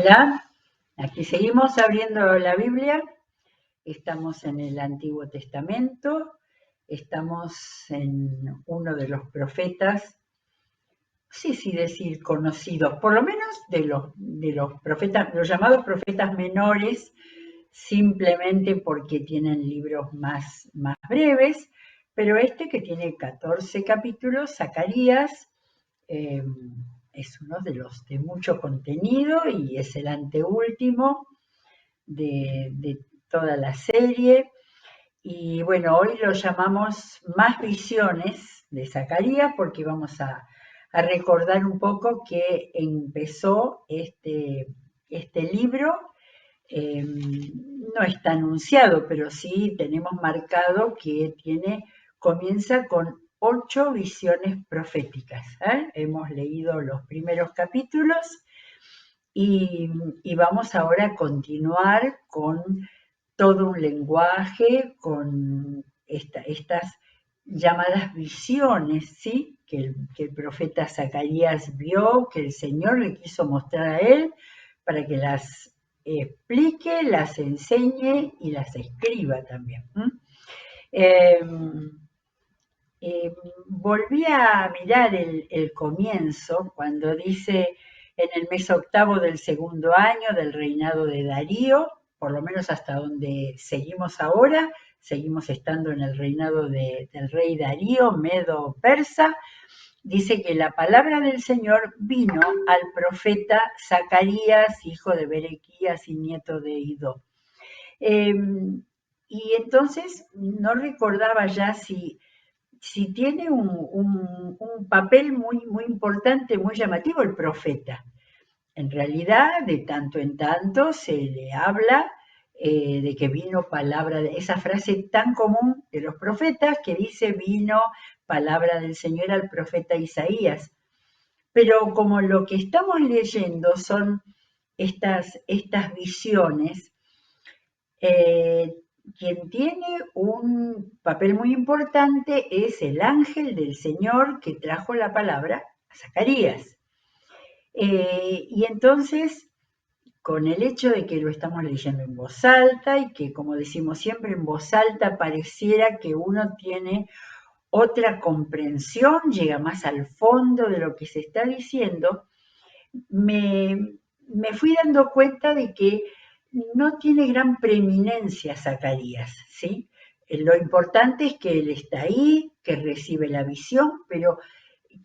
Hola, aquí seguimos abriendo la Biblia. Estamos en el Antiguo Testamento, estamos en uno de los profetas, no sé si decir conocidos, por lo menos de los profetas, los llamados profetas menores, simplemente porque tienen libros más breves, pero este que tiene 14 capítulos, Zacarías, eh, es uno de los de mucho contenido y es el anteúltimo de toda la serie. Y bueno, hoy lo llamamos Más Visiones de Zacarías porque vamos a recordar un poco que empezó este libro. No está anunciado, pero sí tenemos marcado que comienza con 8 visiones proféticas. Hemos leído los primeros capítulos y, y vamos ahora a continuar con todo un lenguaje, con estas llamadas visiones, ¿sí? Que el profeta Zacarías vio, que el Señor le quiso mostrar a él para que las explique, las enseñe y las escriba también. Eh, Volví a mirar el comienzo cuando dice en el mes octavo del segundo año del reinado de Darío, por lo menos hasta donde seguimos ahora, seguimos estando en el reinado del rey Darío, Medo-Persa. Dice que la palabra del Señor vino al profeta Zacarías, hijo de Berequías y nieto de Idó. Eh, y entonces no recordaba ya si tiene un papel muy importante, muy llamativo el profeta. En realidad, de tanto en tanto se le habla de que vino palabra, esa frase tan común de los profetas que dice vino palabra del Señor al profeta Isaías. Pero como lo que estamos leyendo son estas visiones, eh, quien tiene un papel muy importante es el ángel del Señor que trajo la palabra a Zacarías. Y entonces, con el hecho de que lo estamos leyendo en voz alta y que, como decimos siempre, en voz alta pareciera que uno tiene otra comprensión, llega más al fondo de lo que se está diciendo, me fui dando cuenta de que no tiene gran preeminencia Zacarías, ¿sí? Lo importante es que él está ahí, que recibe la visión, pero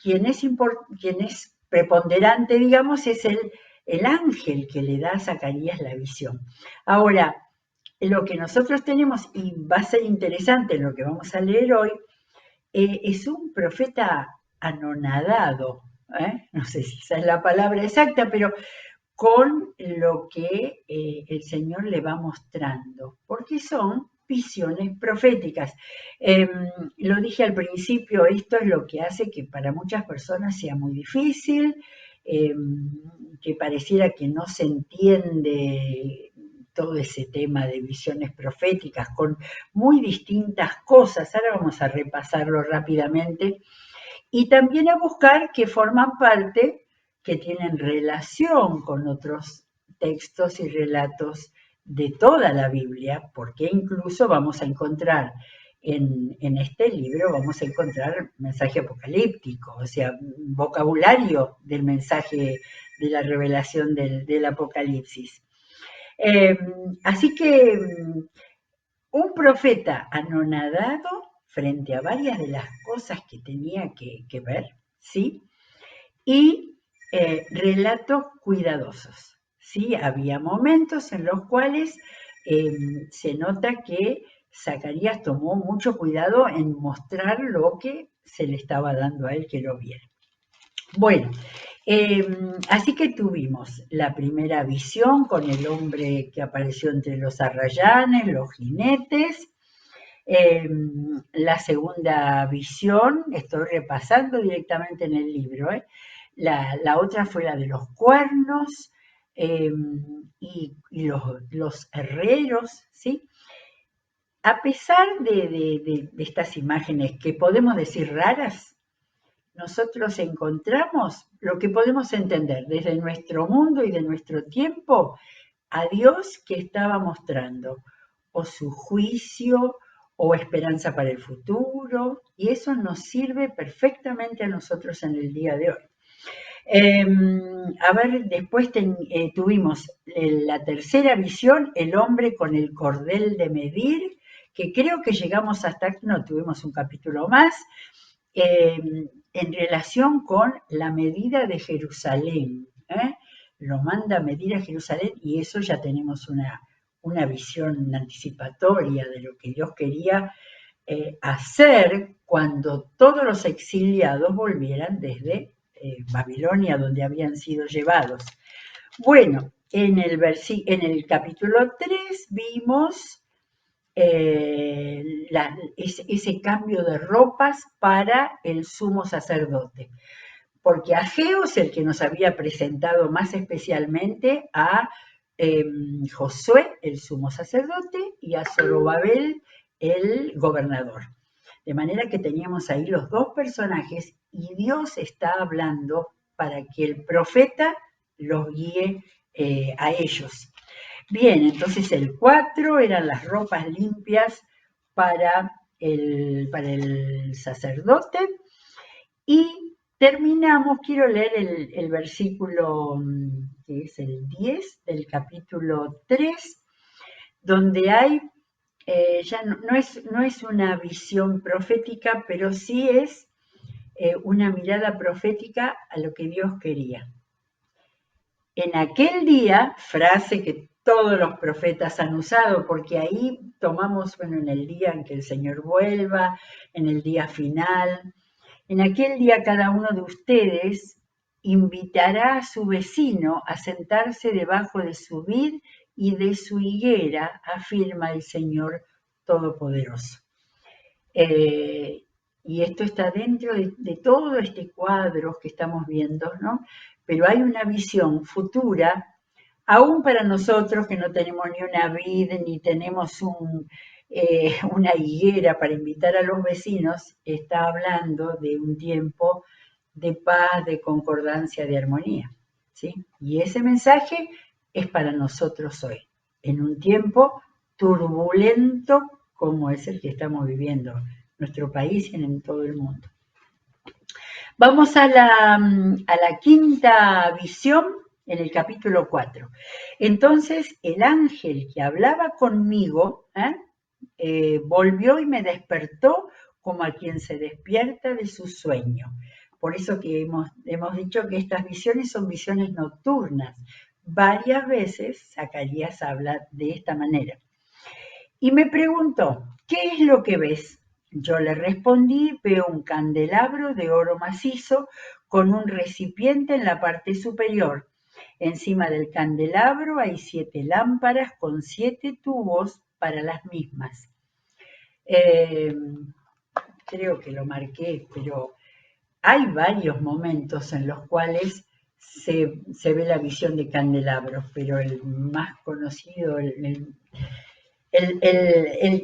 quien es preponderante, digamos, es el ángel que le da a Zacarías la visión. Ahora, lo que nosotros tenemos, y va a ser interesante lo que vamos a leer hoy, es un profeta anonadado, no sé si esa es la palabra exacta, pero con lo que el Señor le va mostrando, porque son visiones proféticas. Lo dije al principio, esto es lo que hace que para muchas personas sea muy difícil, eh, que pareciera que no se entiende todo ese tema de visiones proféticas con muy distintas cosas. Ahora vamos a repasarlo rápidamente y también a buscar que forman parte, que tienen relación con otros textos y relatos de toda la Biblia, porque incluso vamos a encontrar en este libro, vamos a encontrar mensaje apocalíptico, o sea, vocabulario del mensaje de la revelación del Apocalipsis. Eh, Así que un profeta anonadado frente a varias de las cosas que tenía que ver, ¿sí? Y relatos cuidadosos, ¿sí? Había momentos en los cuales se nota que Zacarías tomó mucho cuidado en mostrar lo que se le estaba dando a él que lo viera. Bueno, así que tuvimos la primera visión con el hombre que apareció entre los arrayanes, los jinetes. La segunda visión, estoy repasando directamente en el libro, la otra fue la de los cuernos y los herreros, ¿sí? A pesar de estas imágenes que podemos decir raras, nosotros encontramos lo que podemos entender desde nuestro mundo y de nuestro tiempo a Dios que estaba mostrando o su juicio o esperanza para el futuro, y eso nos sirve perfectamente a nosotros en el día de hoy. A ver, después tuvimos la tercera visión, el hombre con el cordel de medir, que creo que llegamos hasta, no, tuvimos un capítulo más, en relación con la medida de Jerusalén. Lo manda a medir a Jerusalén y eso ya tenemos una visión anticipatoria de lo que Dios quería hacer cuando todos los exiliados volvieran desde Babilonia, donde habían sido llevados. Bueno, en el capítulo 3 vimos ese cambio de ropas para el sumo sacerdote, porque Ageo es el que nos había presentado más especialmente a Josué, el sumo sacerdote, y a Zorobabel, el gobernador. De manera que teníamos ahí los dos personajes y Dios está hablando para que el profeta los guíe a ellos. Bien, entonces el 4 eran las ropas limpias para el sacerdote y terminamos, quiero leer el versículo que es el 10 del capítulo 3, donde hay ya no es una visión profética, pero sí es una mirada profética a lo que Dios quería. En aquel día, frase que todos los profetas han usado, porque ahí tomamos, bueno, en el día en que el Señor vuelva, en el día final, en aquel día cada uno de ustedes invitará a su vecino a sentarse debajo de su vid y de su higuera, afirma el Señor Todopoderoso. Y esto está dentro de todo este cuadro que estamos viendo, ¿no? Pero hay una visión futura, aún para nosotros que no tenemos ni una vid, ni tenemos una higuera para invitar a los vecinos, está hablando de un tiempo de paz, de concordancia, de armonía, ¿sí? Y ese mensaje es para nosotros hoy, en un tiempo turbulento como es el que estamos viviendo en nuestro país y en todo el mundo. Vamos a la quinta visión en el capítulo 4. Entonces el ángel que hablaba conmigo volvió y me despertó como a quien se despierta de su sueño. Por eso que hemos dicho que estas visiones son visiones nocturnas. Varias veces Zacarías habla de esta manera. Y me preguntó, ¿qué es lo que ves? Yo le respondí, veo un candelabro de oro macizo con un recipiente en la parte superior. Encima del candelabro hay 7 lámparas con 7 tubos para las mismas. Creo que lo marqué, pero hay varios momentos en los cuales se ve la visión de candelabros, pero el más conocido, el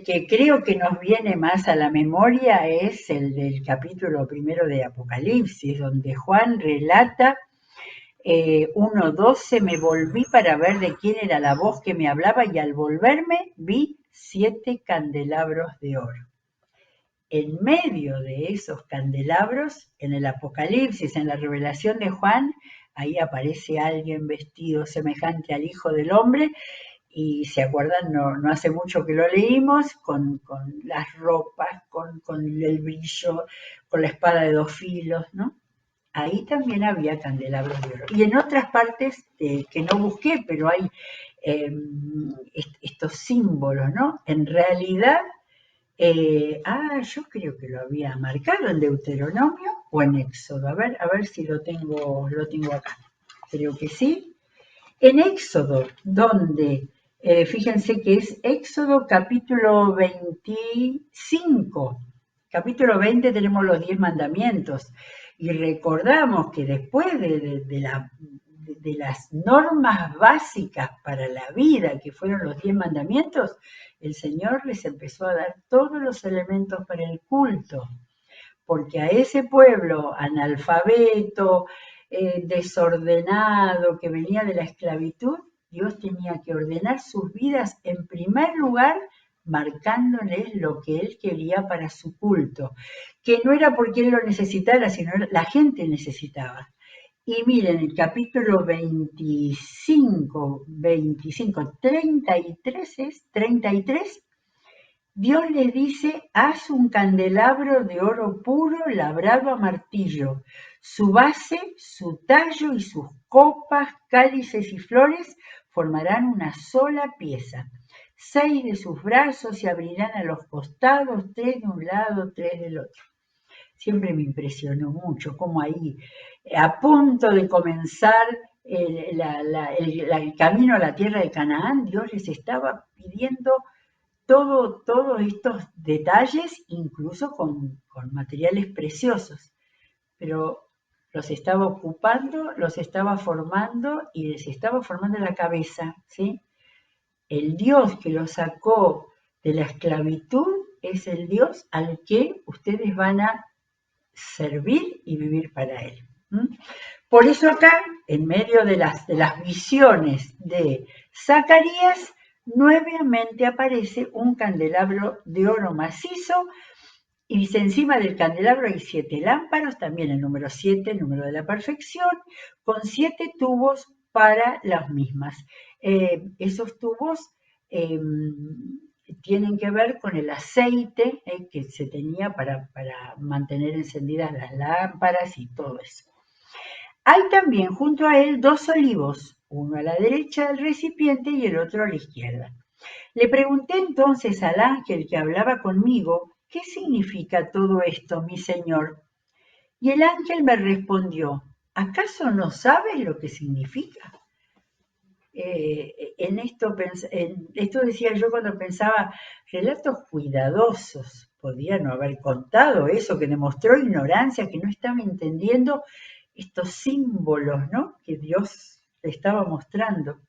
que creo que nos viene más a la memoria es el del capítulo 1 de Apocalipsis, donde Juan relata 1:12, me volví para ver de quién era la voz que me hablaba y al volverme vi 7 candelabros de oro. En medio de esos candelabros, en el Apocalipsis, en la revelación de Juan, ahí aparece alguien vestido semejante al Hijo del Hombre. Y se acuerdan, no hace mucho que lo leímos, con las ropas, con el brillo, con la espada de 2 filos, ¿no? Ahí también había candelabros de oro. Y en otras partes que no busqué, pero hay estos símbolos, ¿no? En realidad, yo creo que lo había marcado en Deuteronomio o en Éxodo. A ver si lo tengo acá. Creo que sí. En Éxodo, donde fíjense que es Éxodo capítulo 25. Capítulo 20 tenemos los 10 mandamientos. Y recordamos que después de las normas básicas para la vida, que fueron los 10 mandamientos, el Señor les empezó a dar todos los elementos para el culto. porque a ese pueblo analfabeto, desordenado, que venía de la esclavitud, Dios tenía que ordenar sus vidas en primer lugar, marcándoles lo que Él quería para su culto, que no era porque Él lo necesitara, sino la gente necesitaba. Y miren, el capítulo 33, Dios les dice, haz un candelabro de oro puro labrado a martillo. Su base, su tallo y sus copas, cálices y flores formarán una sola pieza. 6 de sus brazos se abrirán a los costados, 3 de un lado, 3 del otro. Siempre me impresionó mucho cómo ahí, a punto de comenzar el camino a la tierra de Canaán, Dios les estaba pidiendo todos estos detalles, incluso con materiales preciosos, pero los estaba ocupando, los estaba formando y les estaba formando la cabeza, ¿sí? El Dios que los sacó de la esclavitud es el Dios al que ustedes van a servir y vivir para Él. Por eso acá, en medio de las visiones de Zacarías, nuevamente aparece un candelabro de oro macizo y dice, encima del candelabro hay 7 lámparas, también el número 7, el número de la perfección, con 7 tubos para las mismas. Esos tubos tienen que ver con el aceite que se tenía para mantener encendidas las lámparas y todo eso. Hay también junto a él 2 olivos, uno a la derecha del recipiente y el otro a la izquierda. Le pregunté entonces al ángel que hablaba conmigo, ¿qué significa todo esto, mi señor? Y el ángel me respondió, ¿acaso no sabes lo que significa? Esto decía yo cuando pensaba, relatos cuidadosos, podía no haber contado eso, que demostró ignorancia, que no estaba entendiendo estos símbolos, ¿no?, que Dios le estaba mostrando.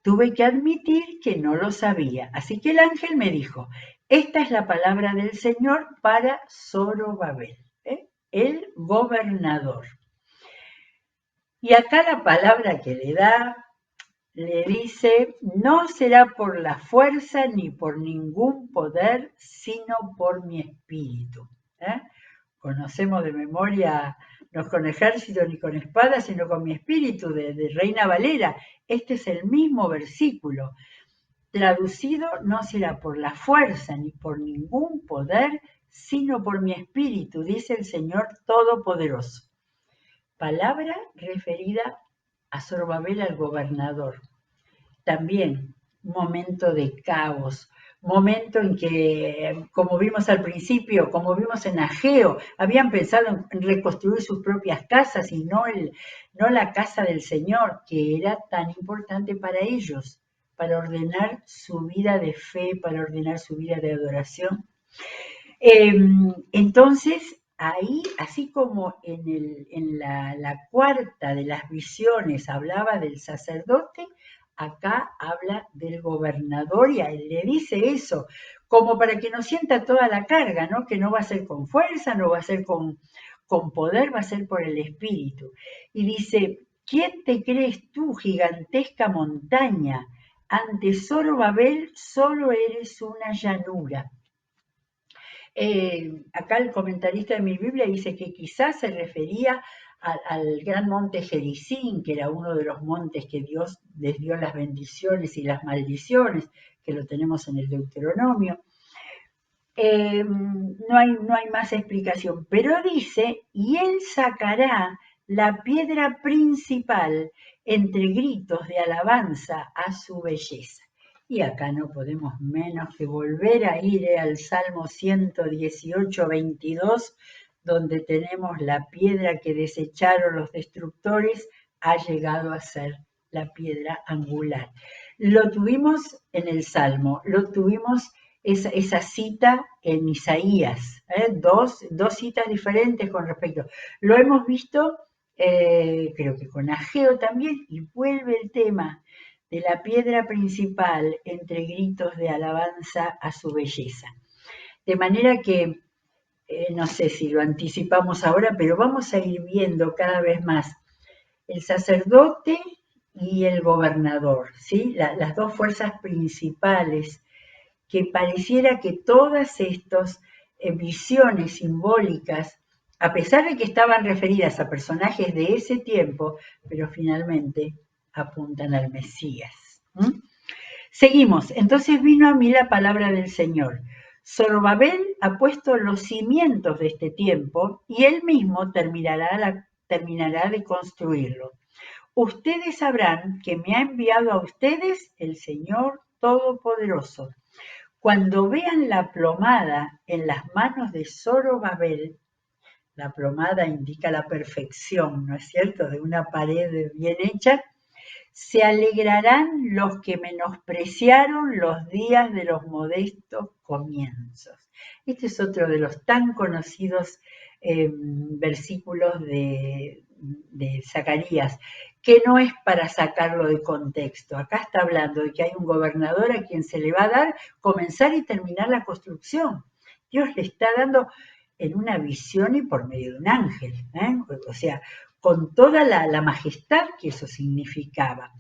Tuve que admitir que no lo sabía, así que el ángel me dijo, esta es la palabra del Señor para Zorobabel, el gobernador. Y acá la palabra que le da, le dice, no será por la fuerza ni por ningún poder, sino por mi espíritu. Conocemos de memoria, no con ejército ni con espada, sino con mi espíritu, de Reina Valera. Este es el mismo versículo. Traducido, no será por la fuerza ni por ningún poder, sino por mi espíritu, dice el Señor Todopoderoso. Palabra referida a Zorobabel, al gobernador. También momento de caos, momento en que, como vimos al principio, como vimos en Ageo, habían pensado en reconstruir sus propias casas y no la casa del Señor, que era tan importante para ellos, para ordenar su vida de fe, para ordenar su vida de adoración. Entonces, ahí, así como en la cuarta de las visiones hablaba del sacerdote, acá habla del gobernador y a él le dice eso, como para que no sienta toda la carga, ¿no? Que no va a ser con fuerza, no va a ser con poder, va a ser por el espíritu. Y dice, ¿quién te crees tú, gigantesca montaña? Ante Zorobabel solo eres una llanura. Acá el comentarista de mi Biblia dice que quizás se refería al gran monte Gerizim, que era uno de los montes que Dios les dio las bendiciones y las maldiciones, que lo tenemos en el Deuteronomio. No hay más explicación, pero dice, y él sacará la piedra principal entre gritos de alabanza a su belleza. Y acá no podemos menos que volver a ir al Salmo 118, 22, donde tenemos la piedra que desecharon los destructores, ha llegado a ser la piedra angular. Lo tuvimos en el Salmo, lo tuvimos esa cita en Isaías, dos citas diferentes con respecto. Lo hemos visto, creo que con Ageo también, y vuelve el tema de la piedra principal entre gritos de alabanza a su belleza. De manera que no sé si lo anticipamos ahora, pero vamos a ir viendo cada vez más el sacerdote y el gobernador, ¿sí? Las dos fuerzas principales, que pareciera que todas estas visiones simbólicas, a pesar de que estaban referidas a personajes de ese tiempo, pero finalmente apuntan al Mesías. Seguimos. Entonces vino a mí la palabra del Señor. Zorobabel ha puesto los cimientos de este tiempo y él mismo terminará de construirlo. Ustedes sabrán que me ha enviado a ustedes el Señor Todopoderoso. Cuando vean la plomada en las manos de Zorobabel, la plomada indica la perfección, ¿no es cierto?, de una pared bien hecha, se alegrarán los que menospreciaron los días de los modestos comienzos. Este es otro de los tan conocidos versículos de Zacarías, que no es para sacarlo de contexto. Acá está hablando de que hay un gobernador a quien se le va a dar comenzar y terminar la construcción. Dios le está dando en una visión y por medio de un ángel, o sea, con toda la majestad que eso significaba.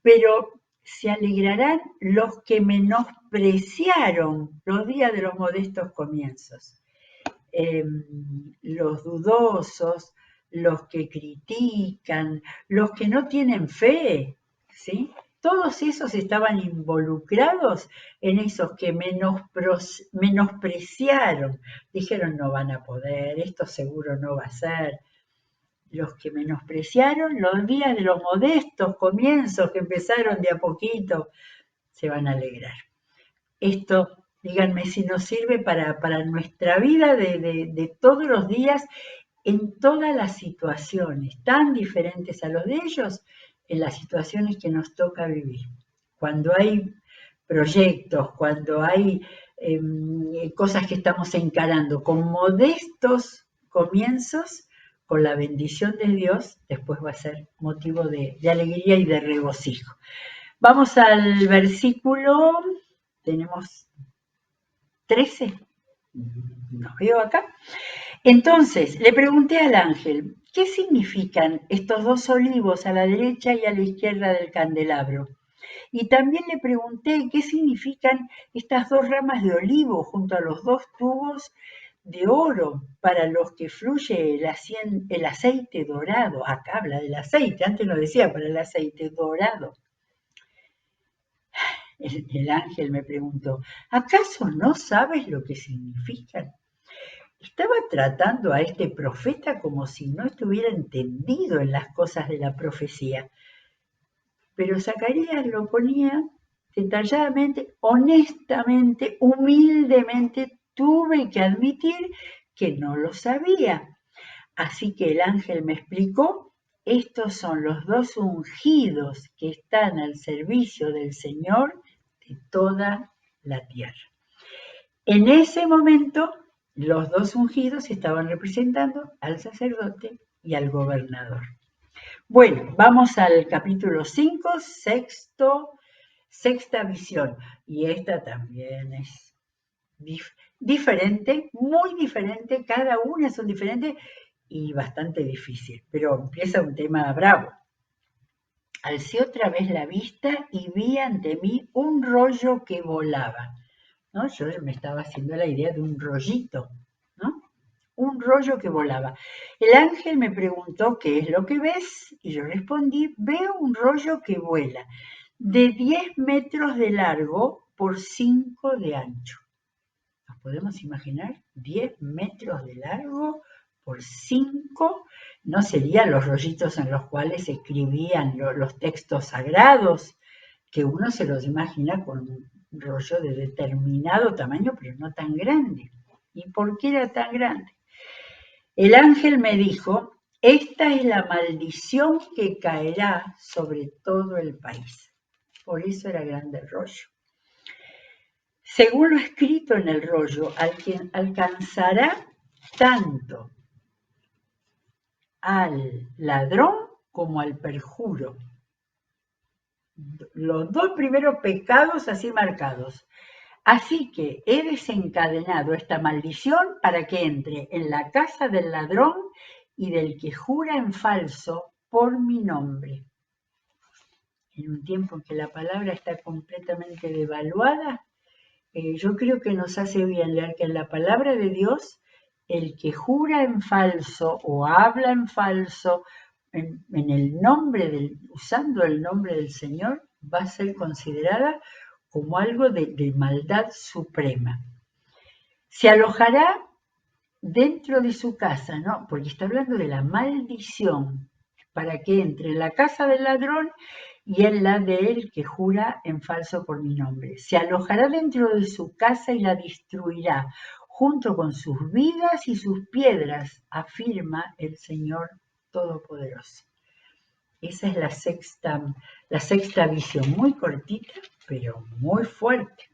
Pero se alegrarán los que menospreciaron los días de los modestos comienzos. Los dudosos, los que critican, los que no tienen fe, ¿sí? Todos esos estaban involucrados en esos que menospreciaron. Dijeron, no van a poder, esto seguro no va a ser. Los que menospreciaron los días de los modestos comienzos que empezaron de a poquito, se van a alegrar. Esto, díganme si nos sirve para nuestra vida de todos los días, en todas las situaciones, tan diferentes a los de ellos, en las situaciones que nos toca vivir. Cuando hay proyectos, cuando hay cosas que estamos encarando con modestos comienzos, con la bendición de Dios, después va a ser motivo de alegría y de regocijo. Vamos al versículo, tenemos 13, no veo acá. Entonces, le pregunté al ángel, ¿qué significan estos dos olivos a la derecha y a la izquierda del candelabro? Y también le pregunté qué significan estas dos ramas de olivo junto a los dos tubos de oro para los que fluye el aceite dorado. Acá habla del aceite, antes no decía para el aceite dorado. El ángel me preguntó, ¿acaso no sabes lo que significan? Estaba tratando a este profeta como si no estuviera entendido en las cosas de la profecía. Pero Zacarías lo ponía detalladamente, honestamente, humildemente, tuve que admitir que no lo sabía. Así que el ángel me explicó, estos son los dos ungidos que están al servicio del Señor de toda la tierra. En ese momento, los dos ungidos estaban representando al sacerdote y al gobernador. Bueno, vamos al capítulo 5, sexta visión. Y esta también es diferente, muy diferente, cada una son diferentes y bastante difícil. Pero empieza un tema bravo. Alcé otra vez la vista y vi ante mí un rollo que volaba, ¿no? Yo me estaba haciendo la idea de un rollito, ¿no? Un rollo que volaba. El ángel me preguntó, ¿qué es lo que ves? Y yo respondí, veo un rollo que vuela, de 10 metros de largo por 5 de ancho. ¿Nos podemos imaginar? 10 metros de largo por 5, ¿no serían los rollitos en los cuales se escribían los textos sagrados? Que uno se los imagina con un rollo de determinado tamaño, pero no tan grande. ¿Y por qué era tan grande? El ángel me dijo, esta es la maldición que caerá sobre todo el país. Por eso era grande el rollo. Según lo escrito en el rollo, alcanzará tanto al ladrón como al perjuro. Los dos primeros pecados así marcados. Así que he desencadenado esta maldición para que entre en la casa del ladrón y del que jura en falso por mi nombre. En un tiempo en que la palabra está completamente devaluada, yo creo que nos hace bien leer que en la palabra de Dios, el que jura en falso o habla en falso, en el nombre usando el nombre del Señor, va a ser considerada como algo de maldad suprema. Se alojará dentro de su casa, ¿no? Porque está hablando de la maldición, para que entre en la casa del ladrón y en la de él que jura en falso por mi nombre. Se alojará dentro de su casa y la destruirá, junto con sus vigas y sus piedras, afirma el Señor Todopoderoso. Esa es la sexta visión, muy cortita, pero muy fuerte.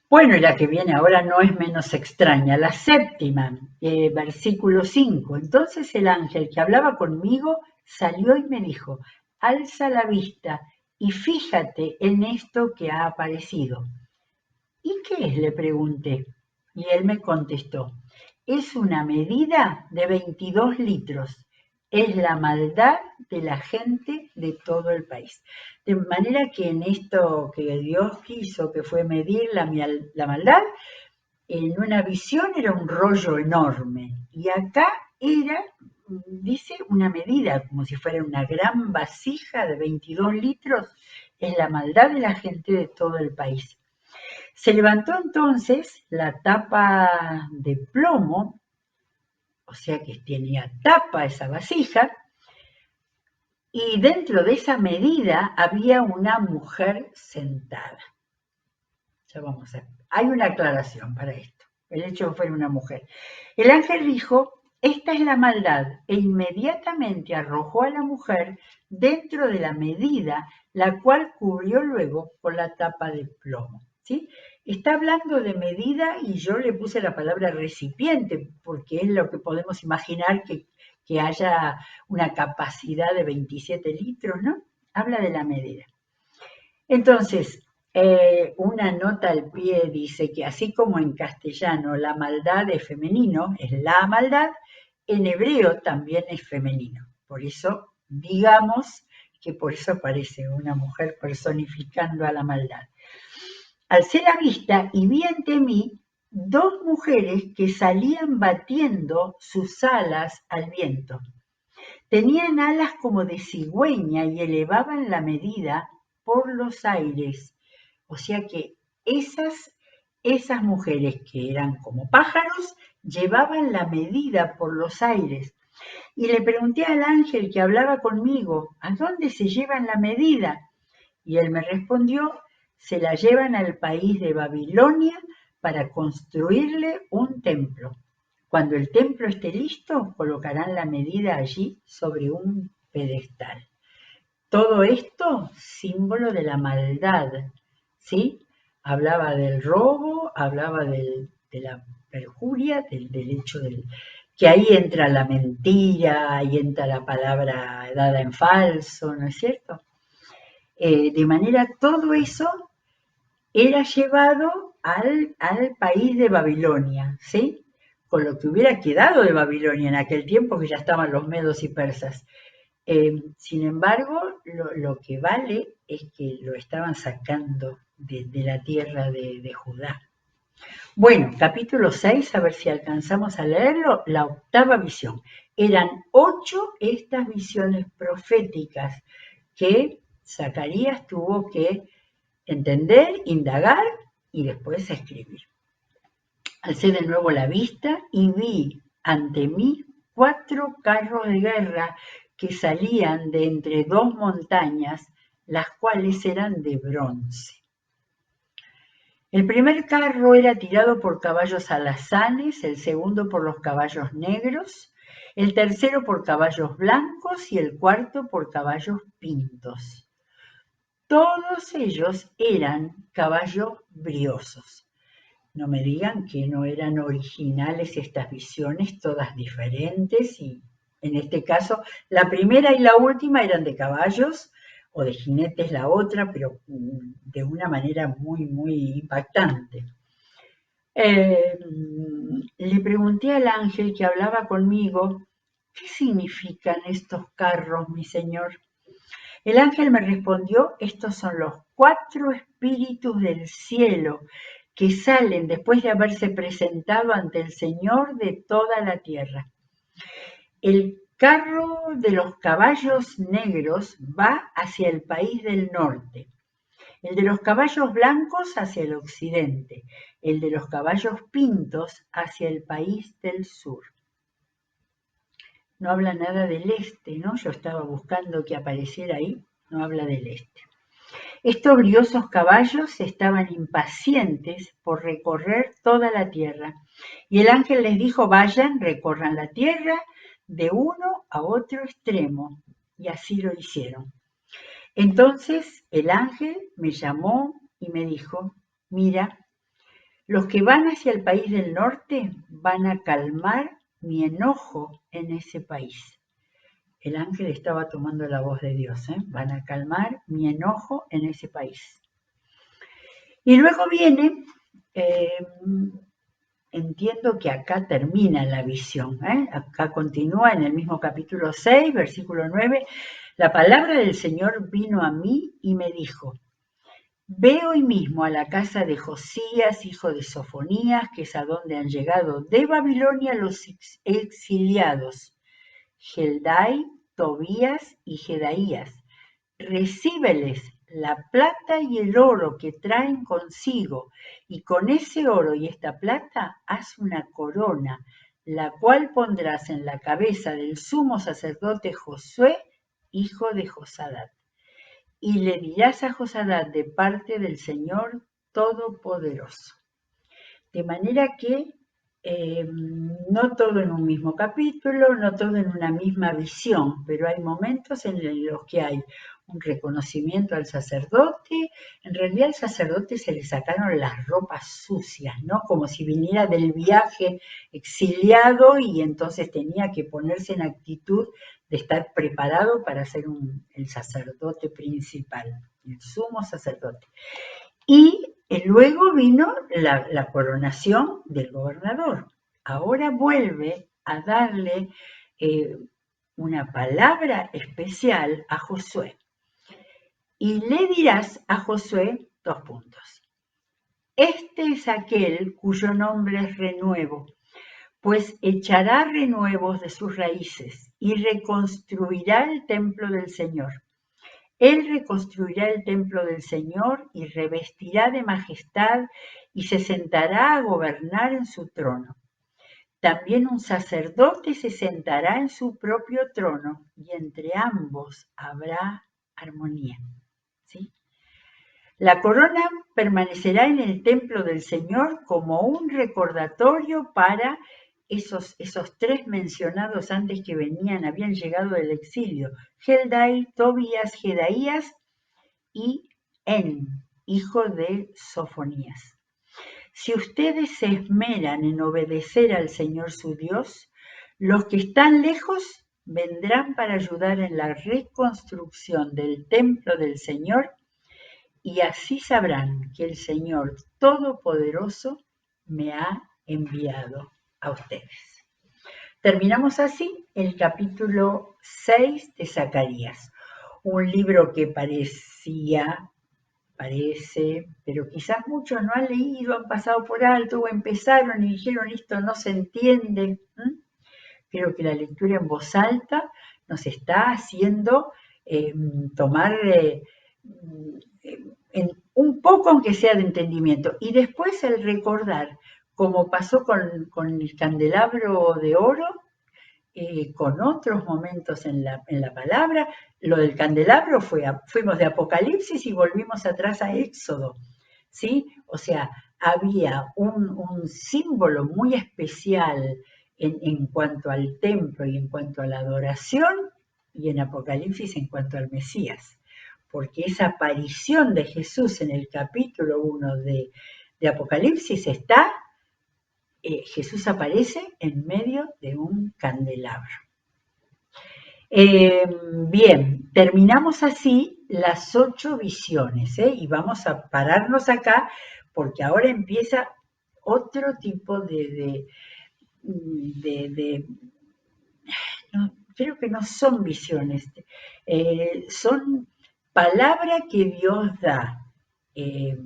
Bueno, y la que viene ahora no es menos extraña, la séptima, versículo 5. Entonces el ángel que hablaba conmigo salió y me dijo, alza la vista y fíjate en esto que ha aparecido. ¿Y qué es?, le pregunté. Y él me contestó, es una medida de 22 litros. Es la maldad de la gente de todo el país. De manera que en esto que Dios quiso, que fue medir la maldad, en una visión era un rollo enorme. Y acá era, dice, una medida, como si fuera una gran vasija de 22 litros. Es la maldad de la gente de todo el país. Se levantó entonces la tapa de plomo, o sea que tenía tapa esa vasija, y dentro de esa medida había una mujer sentada. Ya vamos a ver. Hay una aclaración para esto, el hecho de que fuera una mujer. El ángel dijo, esta es la maldad, e inmediatamente arrojó a la mujer dentro de la medida, la cual cubrió luego con la tapa de plomo. ¿Sí? Está hablando de medida y yo le puse la palabra recipiente, porque es lo que podemos imaginar que haya una capacidad de 27 litros, ¿no? Habla de la medida. Entonces, una nota al pie dice que así como en castellano la maldad es femenino, es la maldad, en hebreo también es femenino. Por eso, digamos que por eso aparece una mujer personificando a la maldad. Alcé la vista y vi ante mí dos mujeres que salían batiendo sus alas al viento. Tenían alas como de cigüeña y elevaban la medida por los aires. O sea que esas mujeres que eran como pájaros llevaban la medida por los aires. Y le pregunté al ángel que hablaba conmigo, ¿a dónde se llevan la medida? Y él me respondió, se la llevan al país de Babilonia para construirle un templo. Cuando el templo esté listo, colocarán la medida allí sobre un pedestal. Todo esto símbolo de la maldad, ¿sí? Hablaba del robo, hablaba de la perjuria, del hecho que ahí entra la mentira, ahí entra la palabra dada en falso, ¿no es cierto? De manera, todo eso era llevado al país de Babilonia, ¿sí? Con lo que hubiera quedado de Babilonia en aquel tiempo, que ya estaban los medos y persas. Sin embargo, lo que vale es que lo estaban sacando de la tierra de Judá. Bueno, capítulo 6, a ver si alcanzamos a leerlo, la octava visión. Eran 8 estas visiones proféticas que Zacarías tuvo que entender, indagar y después escribir. Alcé de nuevo la vista y vi ante mí 4 carros de guerra que salían de entre 2 montañas, las cuales eran de bronce. El primer carro era tirado por caballos alazanes, el segundo por los caballos negros, el tercero por caballos blancos y el cuarto por caballos pintos. Todos ellos eran caballos briosos. No me digan que no eran originales estas visiones, todas diferentes, y en este caso la primera y la última eran de caballos, o de jinetes la otra, pero de una manera muy, muy impactante. Le pregunté al ángel que hablaba conmigo, ¿qué significan estos carros, mi señor? El ángel me respondió, estos son los 4 espíritus del cielo que salen después de haberse presentado ante el Señor de toda la tierra. El carro de los caballos negros va hacia el país del norte, el de los caballos blancos hacia el occidente, el de los caballos pintos hacia el país del sur. No habla nada del este, ¿no? Yo estaba buscando que apareciera ahí, no habla del este. Estos briosos caballos estaban impacientes por recorrer toda la tierra. Y el ángel les dijo, vayan, recorran la tierra de uno a otro extremo. Y así lo hicieron. Entonces el ángel me llamó y me dijo, mira, los que van hacia el país del norte van a calmar mi enojo en ese país. El ángel estaba tomando la voz de Dios, van a calmar mi enojo en ese país. Y luego viene, entiendo que acá termina la visión, acá continúa en el mismo capítulo 6, versículo 9, la palabra del Señor vino a mí y me dijo, ve hoy mismo a la casa de Josías, hijo de Sofonías, que es a donde han llegado de Babilonia los exiliados, Heldai, Tobías y Jedaías. Recíbeles la plata y el oro que traen consigo, y con ese oro y esta plata haz una corona, la cual pondrás en la cabeza del sumo sacerdote Josué, hijo de Josadat. Y le dirás a Josadat de parte del Señor Todopoderoso. De manera que no todo en un mismo capítulo, no todo en una misma visión, pero hay momentos en los que hay un reconocimiento al sacerdote. En realidad al sacerdote se le sacaron las ropas sucias, ¿no? Como si viniera del viaje exiliado y entonces tenía que ponerse en actitud de estar preparado para ser el sacerdote principal, el sumo sacerdote. Y luego vino la coronación del gobernador. Ahora vuelve a darle una palabra especial a Josué. Y le dirás a Josué 2 puntos. Este es aquel cuyo nombre es renuevo, pues echará renuevos de sus raíces y reconstruirá el templo del Señor. Él reconstruirá el templo del Señor y revestirá de majestad y se sentará a gobernar en su trono. También un sacerdote se sentará en su propio trono y entre ambos habrá armonía. ¿Sí? La corona permanecerá en el templo del Señor como un recordatorio para esos 3 mencionados antes que habían llegado del exilio, Heldai, Tobías, Jedaías y En, hijo de Sofonías. Si ustedes se esmeran en obedecer al Señor su Dios, los que están lejos vendrán para ayudar en la reconstrucción del templo del Señor y así sabrán que el Señor Todopoderoso me ha enviado a ustedes. Terminamos así el capítulo 6 de Zacarías, un libro que parece, pero quizás muchos no han leído, han pasado por alto o empezaron y dijeron esto no se entiende. Creo que la lectura en voz alta nos está haciendo tomar un poco, aunque sea de entendimiento, y después el recordar, como pasó con el candelabro de oro, con otros momentos en la palabra. Lo del candelabro fuimos de Apocalipsis y volvimos atrás a Éxodo, ¿sí? O sea, había un símbolo muy especial en cuanto al templo y en cuanto a la adoración, y en Apocalipsis en cuanto al Mesías, porque esa aparición de Jesús en el capítulo 1 de Apocalipsis está, Jesús aparece en medio de un candelabro. Bien, terminamos así las 8 visiones, y vamos a pararnos acá porque ahora empieza otro tipo de no, creo que no son visiones, son palabra que Dios da. Eh,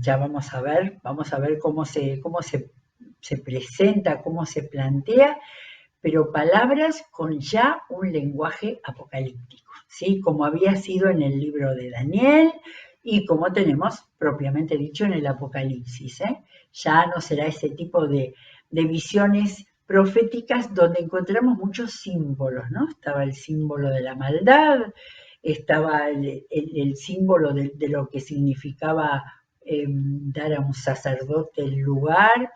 ya vamos a ver se presenta, cómo se plantea, pero palabras con ya un lenguaje apocalíptico, ¿sí? Como había sido en el libro de Daniel y como tenemos propiamente dicho en el Apocalipsis, ¿eh? Ya no será ese tipo de visiones proféticas donde encontramos muchos símbolos, ¿no? Estaba el símbolo de la maldad, estaba el símbolo de lo que significaba dar a un sacerdote el lugar,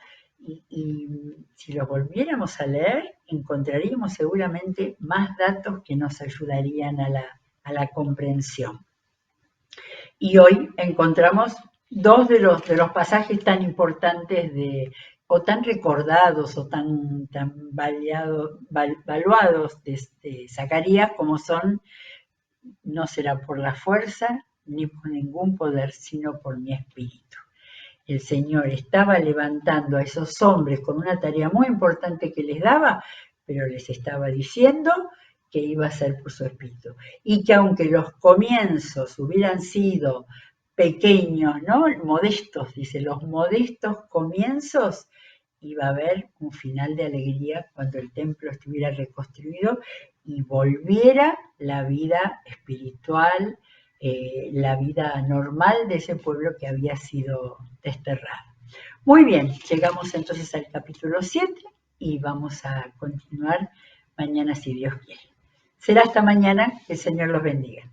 y si lo volviéramos a leer, encontraríamos seguramente más datos que nos ayudarían a la comprensión. Y hoy encontramos dos de los pasajes tan importantes o tan recordados o tan valuados de Zacarías como son: no será por la fuerza ni por ningún poder, sino por mi espíritu. El Señor estaba levantando a esos hombres con una tarea muy importante que les daba, pero les estaba diciendo que iba a ser por su espíritu. Y que aunque los comienzos hubieran sido pequeños, ¿no? Modestos, dice, los modestos comienzos, iba a haber un final de alegría cuando el templo estuviera reconstruido y volviera la vida espiritual, la vida normal de ese pueblo que había sido desterrado. Muy bien, llegamos entonces al capítulo 7 y vamos a continuar mañana si Dios quiere. Será hasta mañana, que el Señor los bendiga.